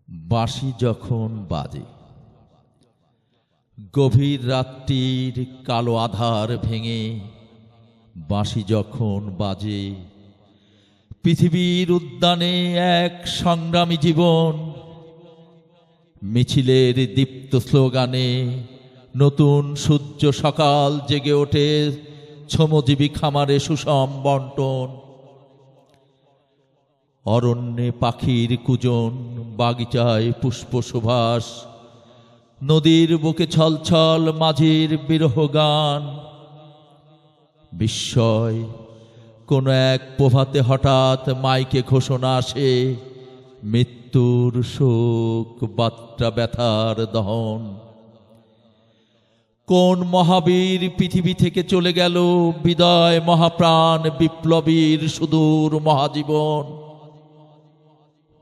বাঁশি যখন বাজে, গভীর রাত্রির কালো আধার ভেঙে বাঁশি যখন বাজে, পৃথিবীর উদ্যানে এক সংগ্রামী জীবন, মিছিলের দীপ্ত স্লোগানে নতুন সূর্য সকাল জেগে ওঠে, শ্রমজীবী খামারে সুষম বন্টন, অরণ্যে পাখির কুজন, বাগিচায় পুষ্প সুবাস, নদীর বুকে ছলছল মাঝির বিরহ গান। বিস্ময় কোন এক প্রভাতে হঠাৎ মাইকে ঘোষণা আসে, মৃত্যুর শোক বার্তা ব্যথার দহন। কোন মহাবীর পৃথিবী থেকে চলে গেল, বিদায় মহাপ্রাণ বিপ্লবীর সুদূর মহাজীবন।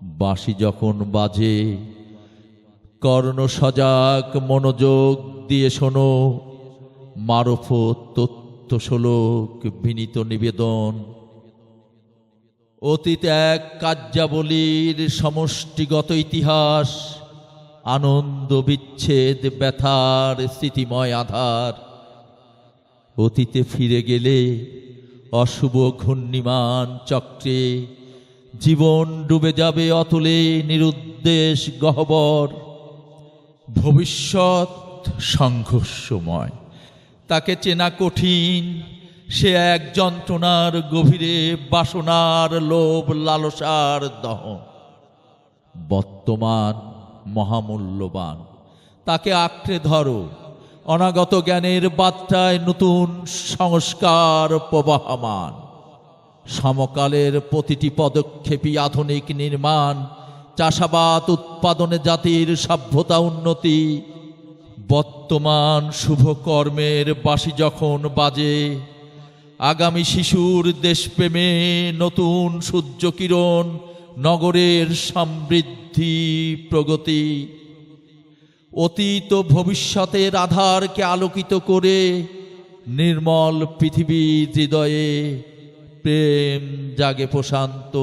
বাঁশি যখন বাজে, কর্ণ সজাগ মনোযোগ দিয়ে শোনো, মারফত তথ্য শ্লোক বিনীত নিবেদন। অতীত এক কার্যাবলীর সমষ্টিগত ইতিহাস, আনন্দ বিচ্ছেদ ব্যথার স্মৃতিময় আধার। অতীতে ফিরে গেলে অশুভ ঘূর্ণিমান চক্রে জীবন ডুবে যাবে অতলে নিরুদ্দেশ গহ্বর। ভবিষ্যৎ সংঘর্ষময়, তাকে চেনা কঠিন, সে এক যন্ত্রণার গভীরে বাসনার লোভ লালসার দহন। বর্তমান মহামূল্যবান, তাকে আঁকড়ে ধরো, অনাগত জ্ঞানের বার্তায় নতুন সংস্কার প্রবাহমান। সমকালের প্রতিটি পদক্ষেপই আধুনিক নির্মাণ, চাষাবাদ উৎপাদনে জাতির সভ্যতা উন্নতি। বর্তমান শুভ কর্মের বাঁশি যখন বাজে, আগামী শিশুর দেশপ্রেমে নতুন সূর্যকিরণ, নগরের সমৃদ্ধি প্রগতি। অতীত ও ভবিষ্যতের আধারকে আলোকিত করে নির্মল পৃথিবী হৃদয়ে প্রেম জাগে প্রশান্ত।